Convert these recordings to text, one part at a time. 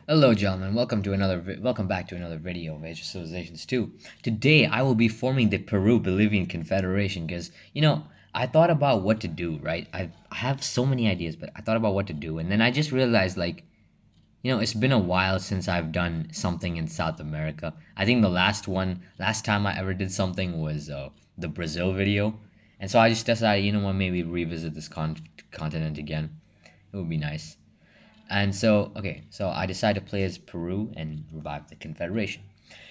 Hello, gentlemen. Welcome back to another video of Age of Civilizations 2. Today, I will be forming the Peru-Bolivian Confederation because I thought about what to do. Right, I have so many ideas, but I thought about what to do, and then I just realized, it's been a while since I've done something in South America. I think last time I ever did something was the Brazil video, and so I just decided, maybe revisit this continent again. It would be nice. And so, okay, so I decided to play as Peru and revive the Confederation.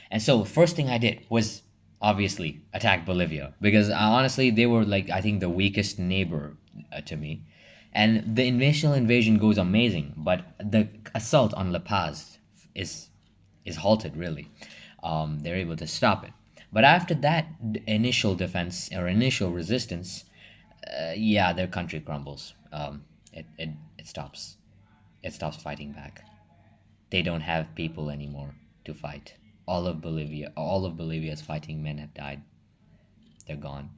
And so, first thing I did was obviously attack Bolivia because honestly, they were like, I think, the weakest neighbor to me. And the initial invasion goes amazing, but the assault on La Paz is is halted really. They're able to stop it. But after that initial defense or initial resistance, yeah, their country crumbles. It stops. It stops fighting back. They don't have people anymore to fight. All of Bolivia's fighting men have died. They're gone.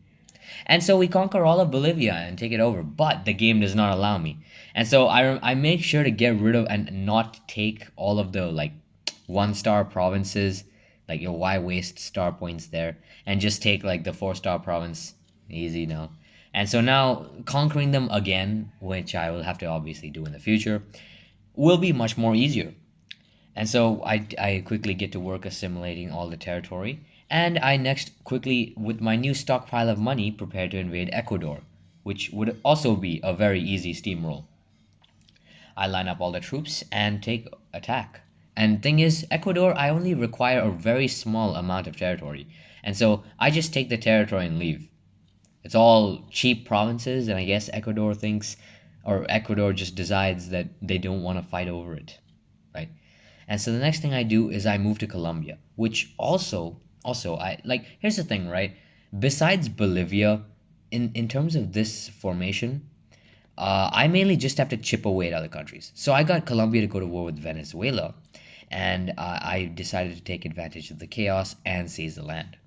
And so we conquer all of Bolivia and take it over, but the game does not allow me. And so I make sure to get rid of and not take all of the like 1-star provinces. Like, why waste star points there and just take like the 4-star province? Easy now. And so now conquering them again, which I will have to obviously do in the future, will be much more easier. And so I quickly get to work assimilating all the territory. And I next quickly, with my new stockpile of money, prepare to invade Ecuador, which would also be a very easy steamroll. I line up all the troops and take attack. And thing is, Ecuador, I only require a very small amount of territory. And so I just take the territory and leave. It's all cheap provinces, and I guess Ecuador thinks, or Ecuador just decides that they don't want to fight over it, right? And so the next thing I do is I move to Colombia, which also I like. Here's the thing, right? Besides Bolivia, in terms of this formation, I mainly just have to chip away at other countries. So I got Colombia to go to war with Venezuela, and I decided to take advantage of the chaos and seize the land.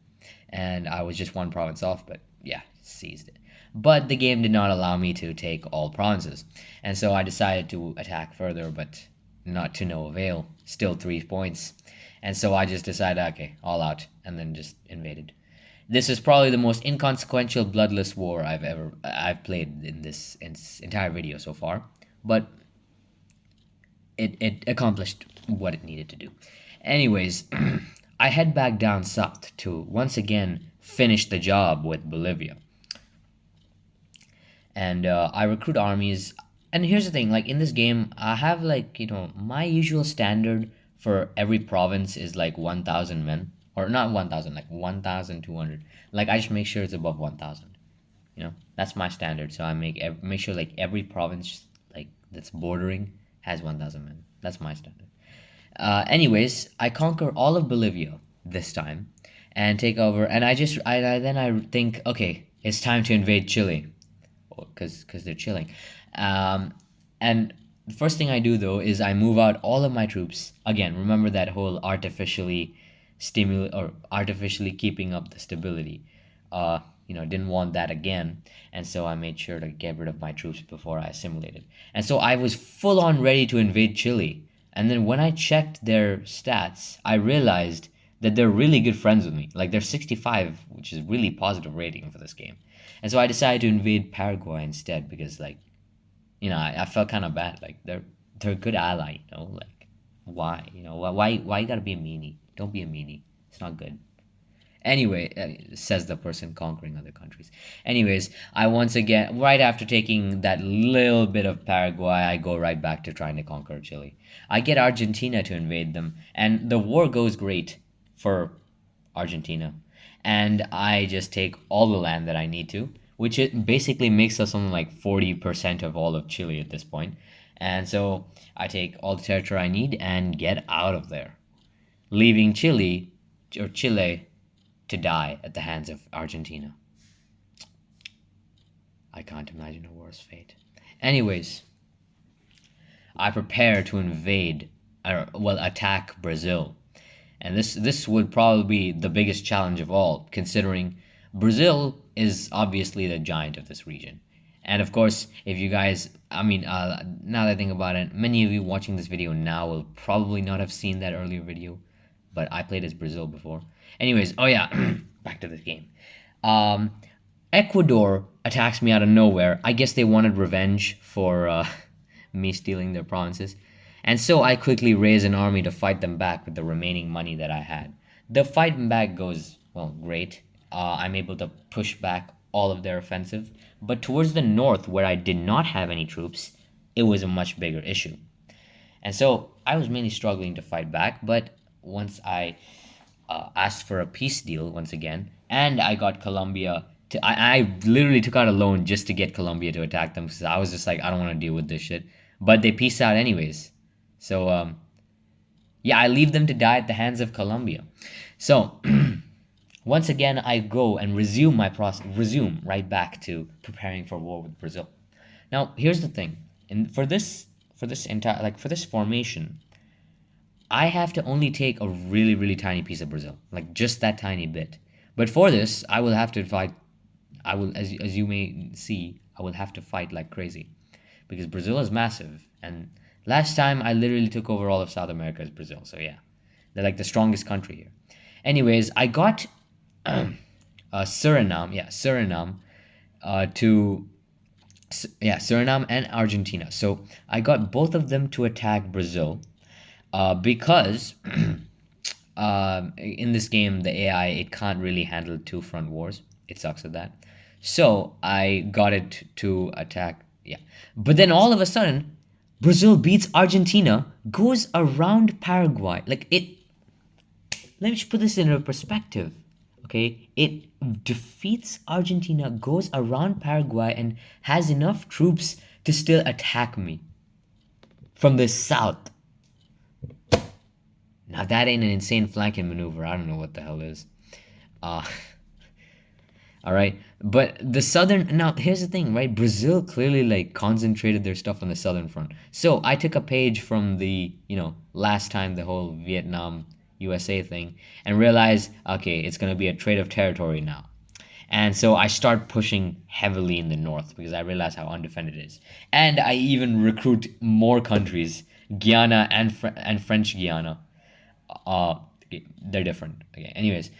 And I was just one province off, but yeah, seized it. But the game did not allow me to take all provinces, and so I decided to attack further, but not to no avail. Still 3 points, and so I just decided, okay, all out, and then just invaded. This is probably the most inconsequential bloodless war I've played in this entire video so far, but it accomplished what it needed to do. Anyways, I head back down south to once again finish the job with Bolivia. And I recruit armies. And here's the thing, like in this game, I have like, my usual standard for every province is like 1,000 men. Or not 1,000, like 1,200. Like I just make sure it's above 1,000. That's my standard. So I make sure like every province like that's bordering has 1,000 men. That's my standard. Anyways, I conquer all of Bolivia this time and take over. And I think, okay, it's time to invade Chile, because they're chilling. And the first thing I do though is I move out all of my troops. Again, remember that whole artificially keeping up the stability. Didn't want that again, and so I made sure to get rid of my troops before I assimilated. And so I was full on ready to invade Chile. And then when I checked their stats, I realized that they're really good friends with me. Like they're 65, which is really positive rating for this game. And so I decided to invade Paraguay instead because I felt kind of bad. Like they're a good ally, like why? Why you gotta be a meanie? Don't be a meanie. It's not good. Anyway, says the person conquering other countries. Anyways, I once again, right after taking that little bit of Paraguay, I go right back to trying to conquer Chile. I get Argentina to invade them, and the war goes great for Argentina. And I just take all the land that I need to, which it basically makes us something like 40% of all of Chile at this point. And so I take all the territory I need and get out of there, leaving Chile to die at the hands of Argentina. I can't imagine a worse fate. Anyways, I prepare to attack Brazil. And this would probably be the biggest challenge of all, considering Brazil is obviously the giant of this region. And of course, if you guys, I mean, now that I think about it, many of you watching this video now will probably not have seen that earlier video, but I played as Brazil before. Anyways, oh yeah, back to this game. Um, Ecuador attacks me out of nowhere. I guess they wanted revenge for me stealing their provinces. And so I quickly raise an army to fight them back with the remaining money that I had. The fight back goes, well, great. I'm able to push back all of their offensive. But towards the north, where I did not have any troops, it was a much bigger issue. And so I was mainly struggling to fight back. But once I asked for a peace deal once again, and I got Colombia to. I literally took out a loan just to get Colombia to attack them because I was just like, I don't want to deal with this shit. But they peaced out anyways. So yeah, I leave them to die at the hands of Colombia. So once again, I go and resume my process, resume right back to preparing for war with Brazil. Now, here's the thing, and for this entire for this formation, I have to only take a really, really tiny piece of Brazil, like just that tiny bit. But for this, I will have to fight. I will, as you may see, I will have to fight like crazy, because Brazil is massive. And last time, I literally took over all of South America as Brazil. So yeah, they're like the strongest country here. Anyways, I got Suriname, to Suriname and Argentina. So I got both of them to attack Brazil, because in this game the AI, it can't really handle two front wars. It sucks at that. So I got it to attack. Yeah, but then all of a sudden, Brazil beats Argentina, goes around Paraguay. Like it. Let me just put this into perspective. Okay, it defeats Argentina, goes around Paraguay, and has enough troops to still attack me from the south. Now that ain't an insane flanking maneuver. I don't know what the hell is. Uh all right. But the southern, now here's the thing, right? Brazil clearly like concentrated their stuff on the southern front. So I took a page from the, last time the whole Vietnam USA thing and realized, okay, it's going to be a trade of territory now. And so I start pushing heavily in the north because I realize how undefended it is. And I even recruit more countries, Guyana and French Guiana. They're different. Okay. Anyways,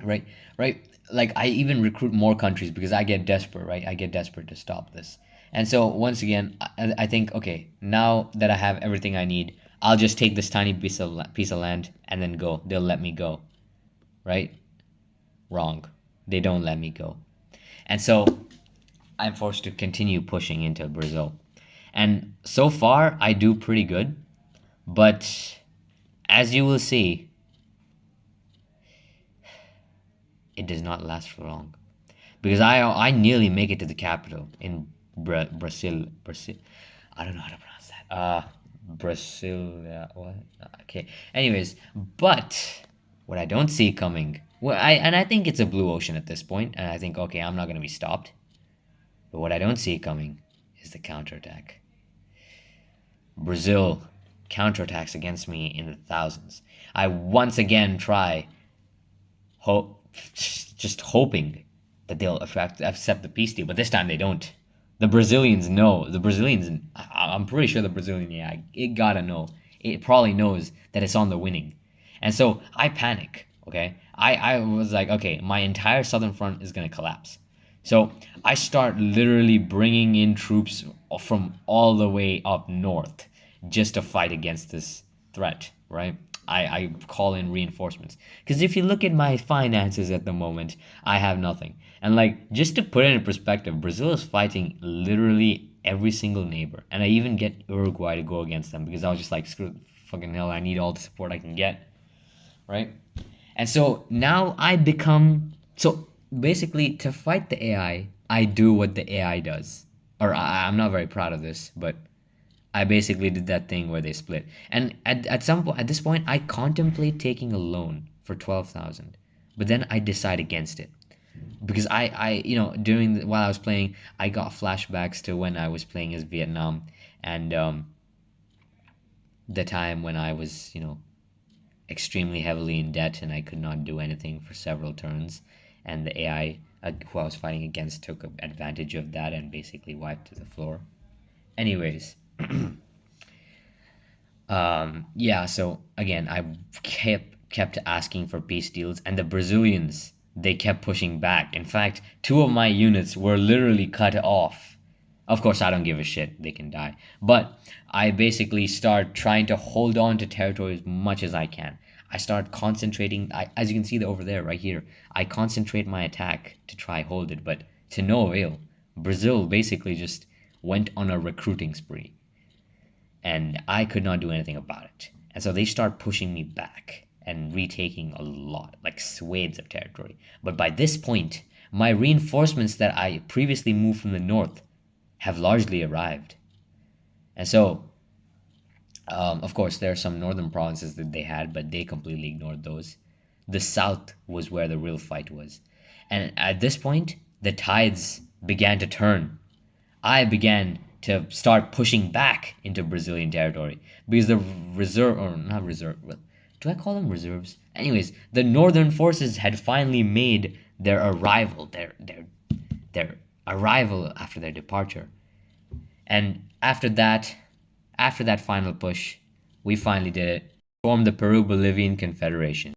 right, right. Like I even recruit more countries because I get desperate, right? I get desperate to stop this. And so once again, I think, okay, now that I have everything I need, I'll just take this tiny piece of land and then go. They'll let me go, right? Wrong. They don't let me go. And so I'm forced to continue pushing into Brazil. And so far, I do pretty good. But as you will see, it does not last for long. Because I nearly make it to the capital in Brazil. I don't know how to pronounce that. Brazil, yeah, what? Okay. Anyways, but what I don't see coming, I think it's a blue ocean at this point, and I think, okay, I'm not gonna be stopped. But what I don't see coming is the counterattack. Brazil counterattacks against me in the thousands. I once again try, just hoping that they'll accept the peace deal, but this time they don't. The Brazilians know. I'm pretty sure the Brazilian, yeah, it gotta know. It probably knows that it's on the winning. And so I panic, okay? I was like, okay, my entire southern front is gonna collapse. So I start literally bringing in troops from all the way up north just to fight against this threat, right? I call in reinforcements. Because if you look at my finances at the moment, I have nothing. And like, just to put it in perspective, Brazil is fighting literally every single neighbor. And I even get Uruguay to go against them because I was just like, screw fucking hell, I need all the support I can get, right? And so now so basically to fight the AI, I do what the AI does. Or I'm not very proud of this, but I basically did that thing where they split. And at this point, I contemplate taking a loan for 12,000, but then I decide against it because while I was playing, I got flashbacks to when I was playing as Vietnam and the time when I was extremely heavily in debt and I could not do anything for several turns, and the AI who I was fighting against took advantage of that and basically wiped to the floor. Anyways, yeah. So again, I kept asking for peace deals, and the Brazilians, they kept pushing back. In fact, two of my units were literally cut off. Of course, I don't give a shit. They can die. But I basically start trying to hold on to territory as much as I can. I start concentrating. As you can see over there, right here, I concentrate my attack to try hold it, but to no avail. Brazil basically just went on a recruiting spree, and I could not do anything about it. And so they start pushing me back and retaking a lot, like swathes of territory. But by this point, my reinforcements that I previously moved from the north have largely arrived. And so, of course, there are some northern provinces that they had, but they completely ignored those. The south was where the real fight was. And at this point, the tides began to turn. I began to start pushing back into Brazilian territory because the reserve, or not reserve, do I call them reserves? Anyways, the northern forces had finally made their arrival, their arrival after their departure. And after that final push, we finally did it. Formed the Peru-Bolivian Confederation.